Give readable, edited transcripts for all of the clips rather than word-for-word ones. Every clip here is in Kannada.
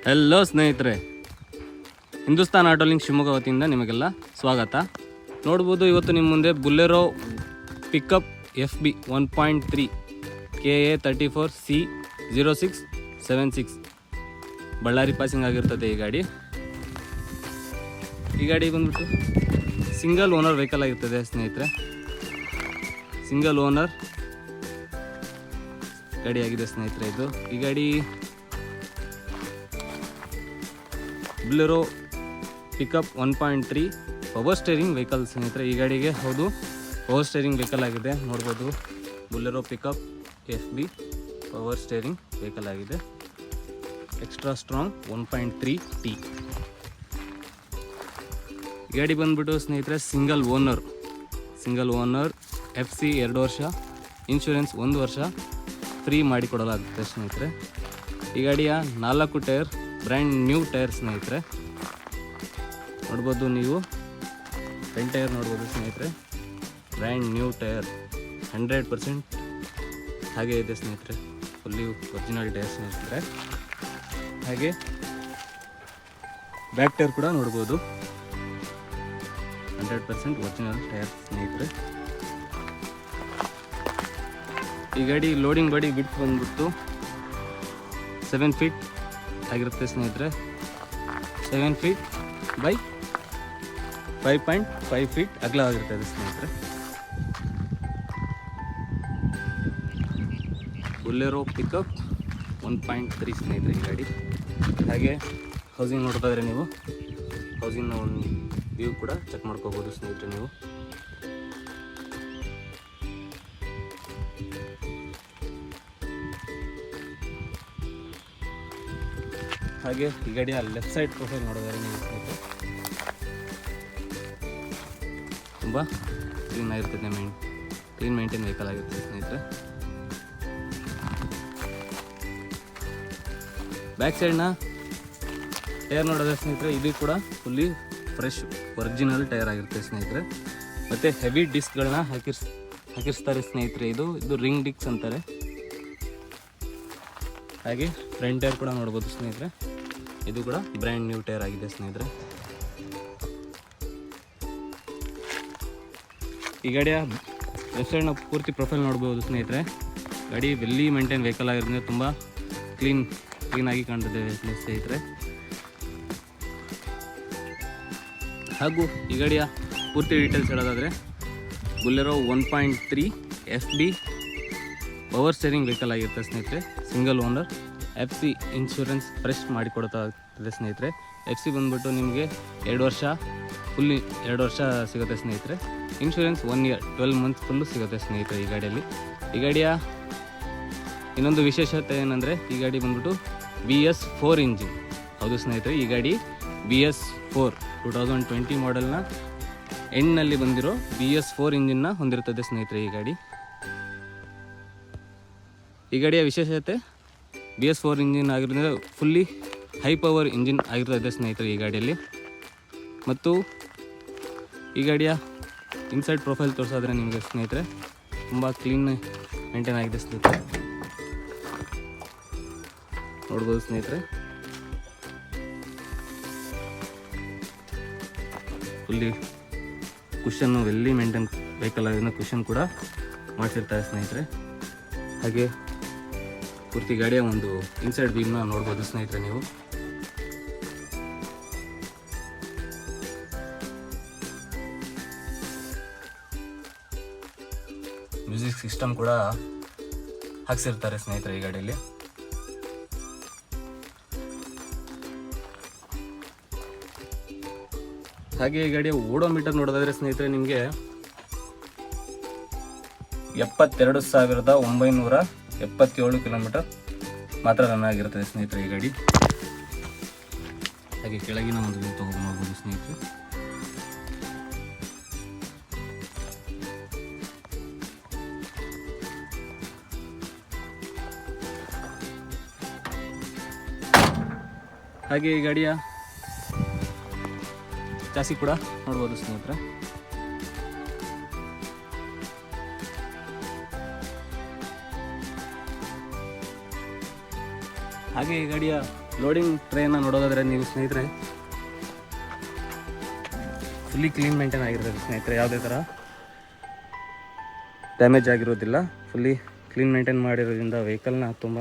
ಹೆಲೋ ಸ್ನೇಹಿತರೆ, ಹಿಂದೂಸ್ತಾನ್ ಆಟೋ ಲಿಂಕ್ ಶಿವಮೊಗ್ಗ ವತಿಯಿಂದ ನಿಮಗೆಲ್ಲ ಸ್ವಾಗತ. ನೋಡ್ಬೋದು, ಇವತ್ತು ನಿಮ್ಮ ಮುಂದೆ Bolero pickup FB 1.3 KA 34C0676 Ballari passing ಆಗಿರ್ತದೆ. ಈ ಗಾಡಿ ಬಂದ್ಬಿಟ್ಟು ಸಿಂಗಲ್ ಓನರ್ ವೆಹಿಕಲ್ ಆಗಿರ್ತದೆ ಸ್ನೇಹಿತರೆ. ಸಿಂಗಲ್ ಓನರ್ ಗಾಡಿ ಆಗಿದೆ ಸ್ನೇಹಿತರೆ. ಈ ಗಾಡಿ Bolero pickup 1.3 power steering vehicle ಸ್ನೇಹಿತರೆ. ಈ ಗಾಡಿಗೆ ಹೌದು ಪವರ್ ಸ್ಟೇರಿಂಗ್ ವೆಹಿಕಲ್ ಆಗಿದೆ. ನೋಡ್ಬೋದು, Bolero pickup FB power steering vehicle ಆಗಿದೆ. Extra strong 1.3T. ಈ ಗಾಡಿ ಬಂದ್ಬಿಟ್ಟು ಸ್ನೇಹಿತರೆ ಸಿಂಗಲ್ ಓನರ್ FC 2 ವರ್ಷ, ಇನ್ಶೂರೆನ್ಸ್ 1 ವರ್ಷ ಫ್ರೀ ಮಾಡಿಕೊಡಲಾಗುತ್ತೆ ಸ್ನೇಹಿತರೆ. ಈ ಗಾಡಿಯ 4 ಟೈರ್ ಬ್ರ್ಯಾಂಡ್ ನ್ಯೂ ಟೈರ್ ಸ್ನೇಹಿತರೆ. ನೋಡ್ಬೋದು, ನೀವು ಫ್ರಂಟ್ ಟೈರ್ ನೋಡ್ಬೋದು ಸ್ನೇಹಿತರೆ. ಬ್ರ್ಯಾಂಡ್ ನ್ಯೂ ಟೈರ್ 100% ಹಾಗೆ ಇದೆ ಸ್ನೇಹಿತರೆ. ಫುಲ್ಲಿ ಒರಿಜಿನಲ್ ಟೈರ್ ಸ್ನೇಹಿತರೆ. ಹಾಗೆ ಬ್ಯಾಕ್ ಟೈರ್ ಕೂಡ ನೋಡ್ಬೋದು, 100% ಒರಿಜಿನಲ್ ಟೈರ್ ಸ್ನೇಹಿತರೆ. ಈ ಗಾಡಿ ಲೋಡಿಂಗ್ ಬಾಡಿ ಬಿಟ್ಟು ಬಂದ್ಬಿಟ್ಟು 7 ಫೀಟ್ ಆಗಿರುತ್ತೆ ಸ್ನೇಹಿತರೆ. 7 ಫೀಟ್ ಬೈ 5.5 ಫೀಟ್ ಅಗಲವಾಗಿರ್ತದೆ ಸ್ನೇಹಿತರೆ. ಬುಲೆರೋ ಪಿಕಪ್ 1.3 ಸ್ನೇಹಿತರೆ ಈ ಗಾಡಿ. ಹಾಗೆ ಹೌಸಿಂಗ್ ನೋಡ್ತಾ ಇದ್ರೆ ನೀವು ಹೌಸಿಂಗ್ನ ಒಂದು ವ್ಯೂ ಕೂಡ ಚೆಕ್ ಮಾಡ್ಕೋಬೋದು ಸ್ನೇಹಿತರೆ ನೀವು. ಹಾಗೆ ಈ ಗಾಡಿಯ ಲೆಫ್ಟ್ ಸೈಡ್ ಪ್ರೊಫೈಲ್ ನೋಡಿದರೆ ನೀವು ಸ್ನೇಹಿತರೆ ತುಂಬ ಕ್ಲೀನ್ ಆಗಿರ್ತದೆ. ಕ್ಲೀನ್ ಮೇಂಟೈನ್ ವೆಹಿಕಲ್ ಆಗಿರ್ತದೆ ಸ್ನೇಹಿತರೆ. ಬ್ಯಾಕ್ ಸೈಡ್ನ ಟೈರ್ ನೋಡೋದ್ರೆ ಸ್ನೇಹಿತರೆ, ಇದು ಕೂಡ ಫುಲ್ಲಿ ಫ್ರೆಶ್ ಒರಿಜಿನಲ್ ಟೈರ್ ಆಗಿರುತ್ತೆ ಸ್ನೇಹಿತರೆ. ಮತ್ತು ಹೆವಿ ಡಿಸ್ಕ್ಗಳನ್ನ ಹಾಕಿರ್ಸ್ತಾರೆ ಸ್ನೇಹಿತರೆ. ಇದು ರಿಂಗ್ ಡಿಸ್ಕ್ ಅಂತಾರೆ. ಹಾಗೆ ಫ್ರಂಟ್ ಟೈರ್ ಕೂಡ ನೋಡ್ಬೋದು ಸ್ನೇಹಿತರೆ. ಇದು ಕೂಡ ಬ್ರ್ಯಾಂಡ್ ನ್ಯೂ ಟೈರ್ ಆಗಿದೆ ಸ್ನೇಹಿತರೆ. ಈ ಗಾಡಿಯ ಲೆಫ್ಟ್ ಸೈಡ್ನ ಪೂರ್ತಿ ಪ್ರೊಫೈಲ್ ನೋಡ್ಬೋದು ಸ್ನೇಹಿತರೆ. ಗಾಡಿ ವೆಲ್ಲಿ ಮೇಂಟೈನ್ ವೆಹಿಕಲ್ ಆಗಿರೋದ್ರಿಂದ ತುಂಬ ಕ್ಲೀನಾಗಿ ಕಾಣ್ತದೆ ಸ್ನೇಹಿತರೆ. ಹಾಗೂ ಈ ಗಾಡಿಯ ಪೂರ್ತಿ ಡೀಟೇಲ್ಸ್ ಹೇಳೋದಾದರೆ, Bolero 1.3 FB power steering vehicle ಆಗಿರುತ್ತೆ ಸ್ನೇಹಿತರೆ. Single owner, FC insurance fresh ಮಾಡಿಕೊಡ್ತಾ ಇರ್ತದೆ ಸ್ನೇಹಿತರೆ. FC ಬಂದ್ಬಿಟ್ಟು ನಿಮಗೆ 2 ವರ್ಷ ಫುಲ್ಲಿ 2 ವರ್ಷ ಸಿಗುತ್ತೆ ಸ್ನೇಹಿತರೆ. ಇನ್ಶೂರೆನ್ಸ್ 1 ಇಯರ್ 12 ಮಂತ್ಸ್ ಫುಲ್ಲು ಸಿಗುತ್ತೆ ಸ್ನೇಹಿತರೆ ಈ ಗಾಡಿಯಲ್ಲಿ. ಈ ಗಾಡಿಯ ಇನ್ನೊಂದು ವಿಶೇಷತೆ ಏನಂದರೆ, ಈ ಗಾಡಿ ಬಂದ್ಬಿಟ್ಟು BS4 ಇಂಜಿನ್. ಹೌದು ಸ್ನೇಹಿತರೆ, ಈ ಗಾಡಿ BS4 2020 ಮಾಡೆಲ್ನ ಎಂಡ್ನಲ್ಲಿ ಬಂದಿರೋ BS4 ಇಂಜಿನ್ನ ಹೊಂದಿರುತ್ತದೆ ಸ್ನೇಹಿತರೆ ಈ ಗಾಡಿ. ಈ ಗಾಡಿಯ ವಿಶೇಷತೆ BS4 ಇಂಜಿನ್ ಆಗಿರೋದ್ರಿಂದ ಫುಲ್ಲಿ ಹೈ ಪವರ್ ಇಂಜಿನ್ ಆಗಿರ್ತದೆ ಸ್ನೇಹಿತರೆ ಈ ಗಾಡಿಯಲ್ಲಿ. ಮತ್ತು ಈ ಗಾಡಿಯ ಇನ್ಸೈಡ್ ಪ್ರೊಫೈಲ್ ತೋರಿಸೋದ್ರೆ ನಿಮಗೆ ಸ್ನೇಹಿತರೆ ತುಂಬ ಕ್ಲೀನ್ ಮೇಂಟೈನ್ ಆಗಿದೆ ಸ್ನೇಹಿತರೆ. ನೋಡ್ಬೋದು ಸ್ನೇಹಿತರೆ, ಫುಲ್ಲಿ ಕುಷನ್ನು ವೆಲ್ಲಿ ಮೇಂಟೈನ್ ವೆಹಿಕಲ್ ಆಗಿರೋದ್ರಿಂದ ಕುಷನ್ ಕೂಡ ಮಾಡಿಸಿರ್ತಾರೆ ಸ್ನೇಹಿತರೆ. ಹಾಗೆ ಪೂರ್ತಿ ಗಾಡಿಯ ಒಂದು ಇನ್ಸೈಡ್ ವ್ಯೂನ ನೋಡ್ಬೋದು ಸ್ನೇಹಿತರೆ ನೀವು. ಮ್ಯೂಸಿಕ್ ಸಿಸ್ಟಮ್ ಕೂಡ ಹಾಕ್ಸಿರ್ತಾರೆ ಸ್ನೇಹಿತರೆ ಈ ಗಾಡಿಯಲ್ಲಿ. ಹಾಗೆ ಈ ಗಾಡಿಯ ಓಡೋಮೀಟರ್ ನೋಡೋದಾದ್ರೆ ಸ್ನೇಹಿತರೆ, ನಿಮಗೆ 72,977 ಕಿಲೋಮೀಟರ್ ಮಾತ್ರ ರನ್ ಆಗಿರ್ತದೆ ಸ್ನೇಹಿತರೆ ಈ ಗಾಡಿ. ಹಾಗೆ ಕೆಳಗಿನ ಒಂದು ವ್ಯೂ ತಗೊಂಡು ನೋಡ್ಬೋದು ಸ್ನೇಹಿತರೆ. ಹಾಗೆ ಈ ಗಾಡಿಯ ಚಾಸಿ ಕೂಡ ನೋಡ್ಬೋದು ಸ್ನೇಹಿತರೆ. ಹಾಗೆ ಈ ಗಾಡಿಯ ಲೋಡಿಂಗ್ ಟ್ರೇನ ನೋಡೋದಾದರೆ ನೀವು ಸ್ನೇಹಿತರೆ ಫುಲ್ಲಿ ಕ್ಲೀನ್ ಮೇಂಟೈನ್ ಆಗಿರ್ತದೆ ಸ್ನೇಹಿತರೆ. ಯಾವುದೇ ಥರ ಡ್ಯಾಮೇಜ್ ಆಗಿರೋದಿಲ್ಲ. ಫುಲ್ಲಿ ಕ್ಲೀನ್ ಮೇಂಟೈನ್ ಮಾಡಿರೋದ್ರಿಂದ ವೆಹಿಕಲ್ನ ತುಂಬ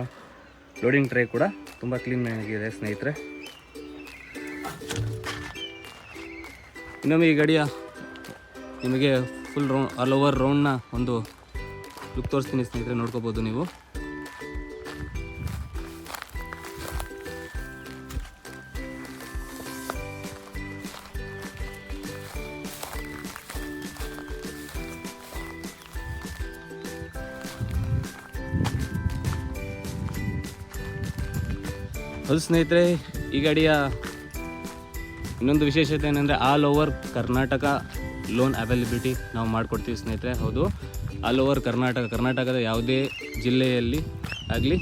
ಲೋಡಿಂಗ್ ಟ್ರೇ ಕೂಡ ತುಂಬ ಕ್ಲೀನ್ ಆಗಿದೆ ಸ್ನೇಹಿತರೆ. ಇನ್ನೊಮ್ಮೆ ಈ ಗಾಡಿಯ ನಿಮಗೆ ಫುಲ್ ಆಲ್ ಓವರ್ ರೌಂಡ್ನ ಒಂದು ಲುಕ್ ತೋರಿಸ್ತೀನಿ ಸ್ನೇಹಿತರೆ, ನೋಡ್ಕೋಬೋದು ನೀವು. ಅದು ಸ್ನೇಹಿತರೆ, ಈ ಗಾಡಿಯ ಇನ್ನೊಂದು ವಿಶೇಷತೆ ಏನಂದರೆ all over Karnataka loan availability ನಾವು ಮಾಡಿಕೊಡ್ತೀವಿ ಸ್ನೇಹಿತರೆ. ಹೌದು, ಆಲ್ ಓವರ್ ಕರ್ನಾಟಕದ ಯಾವುದೇ ಜಿಲ್ಲೆಯಲ್ಲಿ ಆಗಲಿ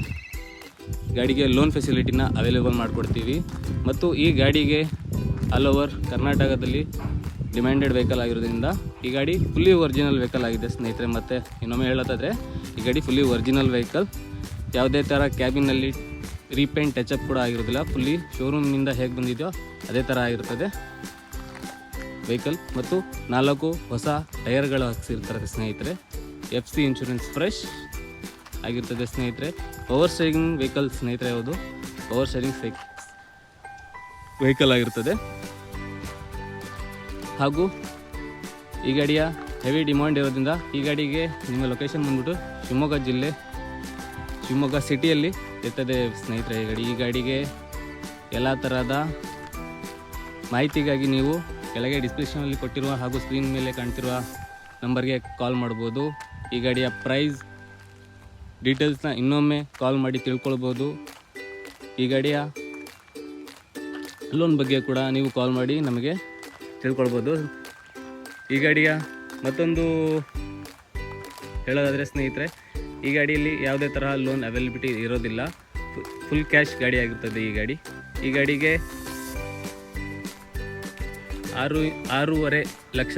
ಗಾಡಿಗೆ ಲೋನ್ ಫೆಸಿಲಿಟಿನ ಅವೈಲೇಬಲ್ ಮಾಡಿಕೊಡ್ತೀವಿ. ಮತ್ತು ಈ ಗಾಡಿಗೆ ಆಲ್ ಓವರ್ ಕರ್ನಾಟಕದಲ್ಲಿ ಡಿಮ್ಯಾಂಡೆಡ್ ವೆಹಿಕಲ್ ಆಗಿರೋದ್ರಿಂದ ಈ ಗಾಡಿ ಫುಲ್ಲಿ ಒರಿಜಿನಲ್ ವೆಹಿಕಲ್ ಆಗಿದೆ ಸ್ನೇಹಿತರೆ. ಮತ್ತು ಇನ್ನೊಮ್ಮೆ ಹೇಳೋದಾದರೆ ಈ ಗಾಡಿ ಫುಲ್ಲಿ ಒರಿಜಿನಲ್ ವೆಹಿಕಲ್. ಯಾವುದೇ ಥರ ಕ್ಯಾಬಿನಲ್ಲಿ ರೀಪೇಂಟ್ ಟಚಪ್ ಕೂಡ ಆಗಿರೋದಿಲ್ಲ. ಫುಲ್ಲಿ ಶೋರೂಮ್ನಿಂದ ಹೇಗೆ ಬಂದಿದೆಯೋ ಅದೇ ಥರ ಆಗಿರ್ತದೆ ವೆಹಿಕಲ್. ಮತ್ತು 4 ಹೊಸ ಟೈರ್ಗಳು ಹಾಕ್ಸಿರ್ತಾರೆ ಸ್ನೇಹಿತರೆ. FC ಇನ್ಶೂರೆನ್ಸ್ ಫ್ರೆಶ್ ಆಗಿರ್ತದೆ ಸ್ನೇಹಿತರೆ. ಪವರ್ ಸ್ಟೇರಿಂಗ್ ವೆಹಿಕಲ್ ಸ್ನೇಹಿತರೆ. ಹೌದು, ಪವರ್ ಸ್ಟೇರಿಂಗ್ ವೆಹಿಕಲ್ ಆಗಿರ್ತದೆ. ಹಾಗೂ ಈ ಗಾಡಿಯ ಹೆವಿ ಡಿಮಾಂಡ್ ಇರೋದ್ರಿಂದ ಈ ಗಾಡಿಗೆ ನಿಮ್ಮ ಲೊಕೇಶನ್ ಬಂದ್ಬಿಟ್ಟು ಶಿವಮೊಗ್ಗ ಜಿಲ್ಲೆ, ಶಿವಮೊಗ್ಗ ಸಿಟಿಯಲ್ಲಿ ಇರ್ತದೆ ಸ್ನೇಹಿತರೆ. ಈ ಗಾಡಿಗೆ ಎಲ್ಲ ಥರದ ಮಾಹಿತಿಗಾಗಿ ನೀವು ಕೆಳಗೆ ಡಿಸ್ಕ್ರಿಪ್ಷನಲ್ಲಿ ಕೊಟ್ಟಿರುವ ಹಾಗೂ ಸ್ಕ್ರೀನ್ ಮೇಲೆ ಕಾಣ್ತಿರುವ ನಂಬರ್ಗೆ ಕಾಲ್ ಮಾಡ್ಬೋದು. ಈ ಗಾಡಿಯ ಪ್ರೈಸ್ ಡೀಟೇಲ್ಸ್ನ ಇನ್ನೊಮ್ಮೆ ಕಾಲ್ ಮಾಡಿ ತಿಳ್ಕೊಳ್ಬೋದು. ಈ ಗಾಡಿಯ ಲೋನ್ ಬಗ್ಗೆ ಕೂಡ ನೀವು ಕಾಲ್ ಮಾಡಿ ನಮಗೆ ತಿಳ್ಕೊಳ್ಬೋದು. ಈ ಗಾಡಿಯ ಮತ್ತೊಂದು ಹೇಳೋದಾದರೆ ಸ್ನೇಹಿತರೆ, ಈ ಗಾಡಿಯಲ್ಲಿ ಯಾವುದೇ ತರಹ ಲೋನ್ ಅವೈಲಬಿಲಿಟಿ ಇರೋದಿಲ್ಲ. ಫುಲ್ ಕ್ಯಾಶ್ ಗಾಡಿ ಆಗಿರ್ತದೆ ಈ ಗಾಡಿ. ಈ ಗಾಡಿಗೆ 6.5 ಲಕ್ಷ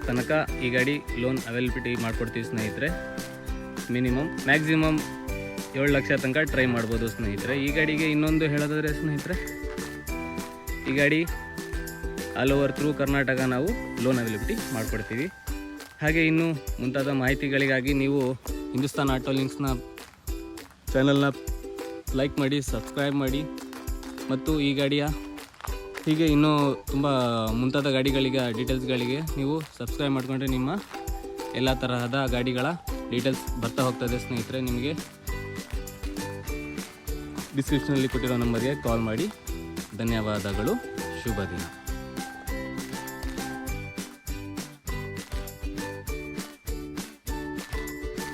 ತನಕ ಈ ಗಾಡಿ ಲೋನ್ ಅವೈಲಬಿಲಿಟಿ ಮಾಡಿಕೊಡ್ತೀವಿ ಸ್ನೇಹಿತರೆ. ಮ್ಯಾಕ್ಸಿಮಮ್ 7 ಲಕ್ಷ ತನಕ ಟ್ರೈ ಮಾಡ್ಬೋದು ಸ್ನೇಹಿತರೆ. ಈ ಗಾಡಿಗೆ ಇನ್ನೊಂದು ಹೇಳೋದಾದರೆ ಸ್ನೇಹಿತರೆ, ಈ ಗಾಡಿ ಆಲ್ ಓವರ್ ಥ್ರೂ ಕರ್ನಾಟಕ ನಾವು ಲೋನ್ ಅವೈಲಬಿಲಿಟಿ ಮಾಡಿಕೊಡ್ತೀವಿ. ಹಾಗೆ ಇನ್ನೂ ಮುಂತಾದ ಮಾಹಿತಿಗಳಿಗಾಗಿ ನೀವು ಹಿಂದೂಸ್ತಾನ್ ಆಟೋ ಲಿಂಕ್ಸ್ನ ಚಾನಲ್ನ ಲೈಕ್ ಮಾಡಿ, ಸಬ್ಸ್ಕ್ರೈಬ್ ಮಾಡಿ. ಮತ್ತು ಈ ಗಾಡಿಯ ಹೀಗೆ ಇನ್ನೂ ತುಂಬ ಮುಂತಾದ ಗಾಡಿಗಳಿಗೆ ಡೀಟೇಲ್ಸ್ಗಳಿಗೆ ನೀವು ಸಬ್ಸ್ಕ್ರೈಬ್ ಮಾಡಿಕೊಂಡ್ರೆ ನಿಮ್ಮ ಎಲ್ಲ ತರಹದ ಗಾಡಿಗಳ ಡೀಟೇಲ್ಸ್ ಬರ್ತಾ ಹೋಗ್ತದೆ ಸ್ನೇಹಿತರೆ. ನಿಮಗೆ ಡಿಸ್ಕ್ರಿಪ್ಷನಲ್ಲಿ ಕೊಟ್ಟಿರೋ ನಂಬರ್ಗೆ ಕಾಲ್ ಮಾಡಿ. ಧನ್ಯವಾದಗಳು. ಶುಭ ದಿನ.